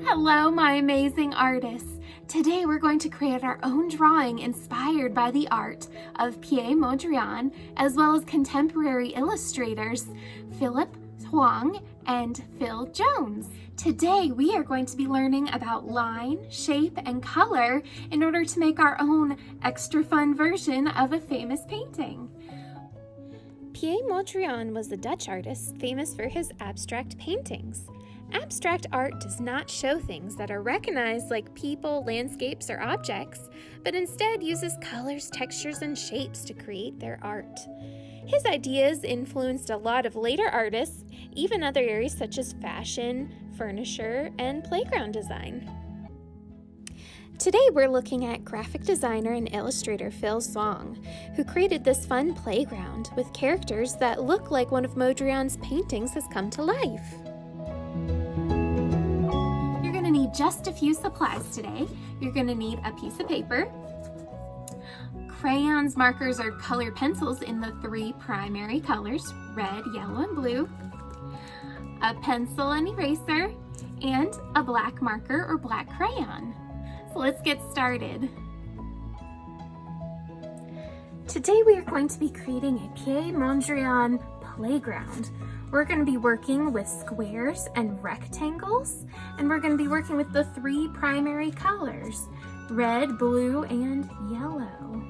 Hello, my amazing artists. Today we're going to create our own drawing inspired by the art of Piet Mondrian, as well as contemporary illustrators Philip Tseng and Phil Jones. Today we are going to be learning about line, shape, and color in order to make our own extra fun version of a famous painting. Piet Mondrian was a Dutch artist famous for his abstract paintings. Abstract art does not show things that are recognized like people, landscapes, or objects, but instead uses colors, textures, and shapes to create their art. His ideas influenced a lot of later artists, even other areas such as fashion, furniture, and playground design. Today we're looking at graphic designer and illustrator Phil Tseng, who created this fun playground with characters that look like one of Mondrian's paintings has come to life. You're going to need just a few supplies today. You're going to need a piece of paper, crayons, markers, or colored pencils in the three primary colors, red, yellow, and blue, a pencil and eraser, and a black marker or black crayon. So let's get started. Today we are going to be creating a Piet Mondrian playground. We're going to be working with squares and rectangles, and we're going to be working with the three primary colors, red, blue, and yellow.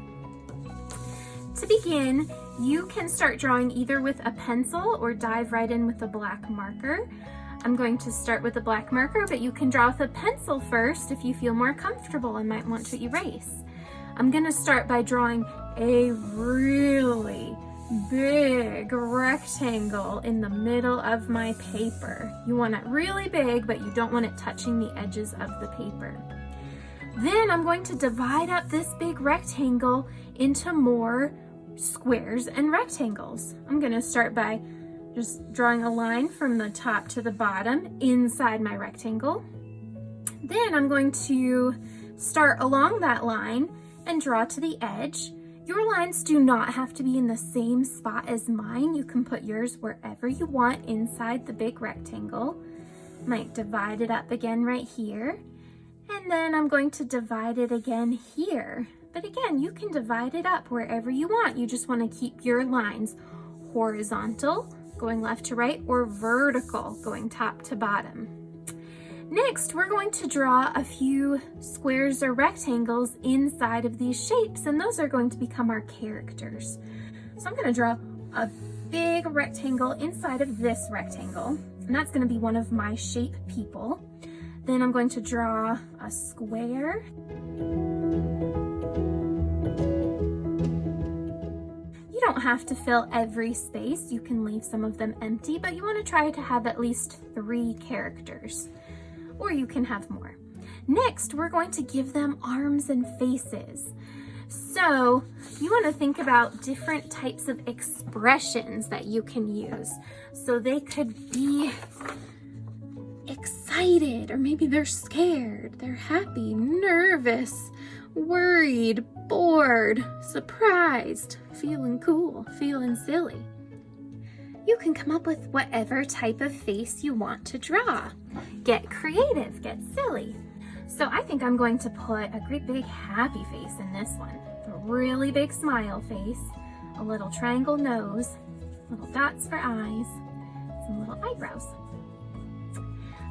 To begin, you can start drawing either with a pencil or dive right in with a black marker. I'm going to start with a black marker, but you can draw with a pencil first if you feel more comfortable and might want to erase. I'm going to start by drawing a really big rectangle in the middle of my paper. You want it really big, but you don't want it touching the edges of the paper. Then I'm going to divide up this big rectangle into more squares and rectangles. I'm going to start by just drawing a line from the top to the bottom inside my rectangle. Then I'm going to start along that line and draw to the edge. Your lines do not have to be in the same spot as mine. You can put yours wherever you want inside the big rectangle. Might divide it up again right here. And then I'm going to divide it again here. But again, you can divide it up wherever you want. You just want to keep your lines horizontal, going left to right, or vertical, going top to bottom. Next, we're going to draw a few squares or rectangles inside of these shapes, and those are going to become our characters. So I'm going to draw a big rectangle inside of this rectangle, and that's going to be one of my shape people. Then I'm going to draw a square. You don't have to fill every space. You can leave some of them empty, but you want to try to have at least 3 characters, or you can have more. Next, we're going to give them arms and faces. So you want to think about different types of expressions that you can use. So they could be excited, or maybe they're scared, they're happy, nervous, worried, bored, surprised, feeling cool, feeling silly. You can come up with whatever type of face you want to draw. Get creative, get silly. So I think I'm going to put a great big happy face in this one. A really big smile face, a little triangle nose, little dots for eyes, some little eyebrows.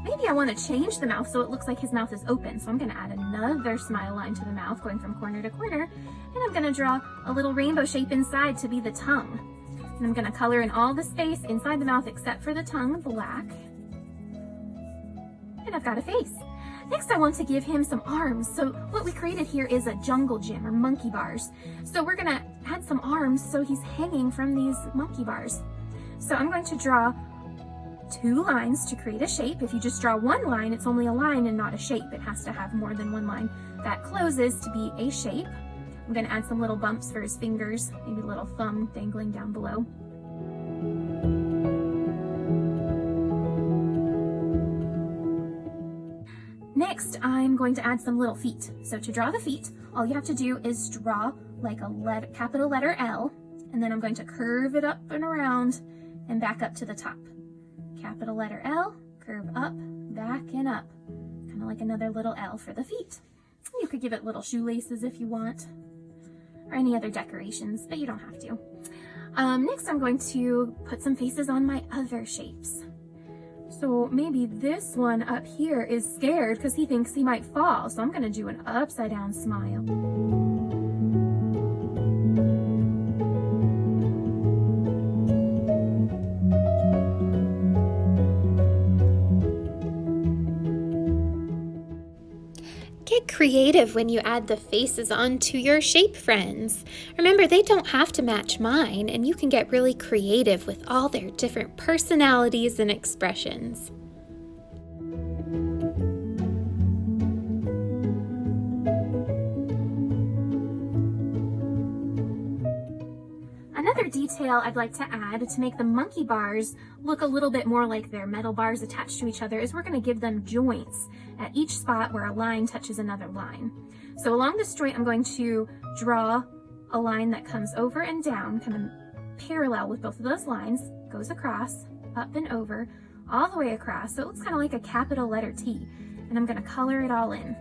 Maybe I want to change the mouth so it looks like his mouth is open. So I'm going to add another smile line to the mouth going from corner to corner. And I'm going to draw a little rainbow shape inside to be the tongue. And I'm going to color in all the space inside the mouth except for the tongue black. And I've got a face. Next, I want to give him some arms. So what we created here is a jungle gym or monkey bars. So we're going to add some arms so he's hanging from these monkey bars. So I'm going to draw 2 lines to create a shape. If you just draw 1 line, it's only a line and not a shape. It has to have more than 1 line that closes to be a shape. I'm going to add some little bumps for his fingers, maybe a little thumb dangling down below. Next, I'm going to add some little feet. So to draw the feet, all you have to do is draw like a capital letter L, and then I'm going to curve it up and around and back up to the top. Capital letter L, curve up, back and up. kind of like another little L for the feet. You could give it little shoelaces if you want, or any other decorations, but you don't have to. Next, I'm going to put some faces on my other shapes. So maybe this one up here is scared because he thinks he might fall. So I'm going to do an upside down smile. Get creative when you add the faces onto your shape friends. Remember, they don't have to match mine, and you can get really creative with all their different personalities and expressions. Another detail I'd like to add to make the monkey bars look a little bit more like they're metal bars attached to each other is we're going to give them joints at each spot where a line touches another line. So along this joint, I'm going to draw a line that comes over and down, kind of parallel with both of those lines, goes across, up and over, all the way across. So it looks kind of like a capital letter T, and I'm going to color it all in.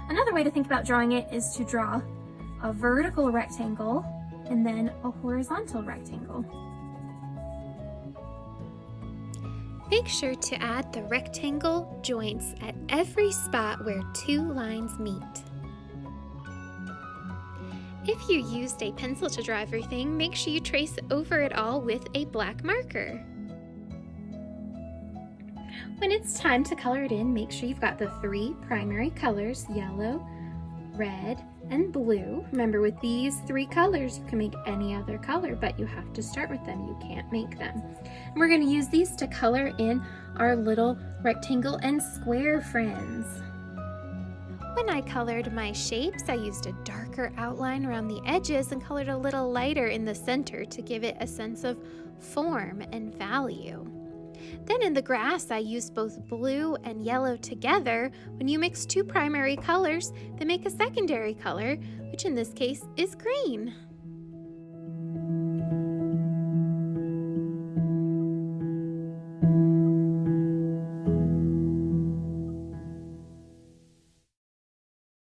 Another way to think about drawing it is to draw a vertical rectangle and then a horizontal rectangle. Make sure to add the rectangle joints at every spot where two lines meet. If you used a pencil to draw everything, make sure you trace over it all with a black marker. When it's time to color it in, make sure you've got the three primary colors, yellow, red, and blue. Remember, with these three colors, you can make any other color, but you have to start with them. You can't make them. And we're going to use these to color in our little rectangle and square friends. When I colored my shapes, I used a darker outline around the edges and colored a little lighter in the center to give it a sense of form and value. Then in the grass, I used both blue and yellow together. When you mix two primary colors, they make a secondary color, which in this case is green.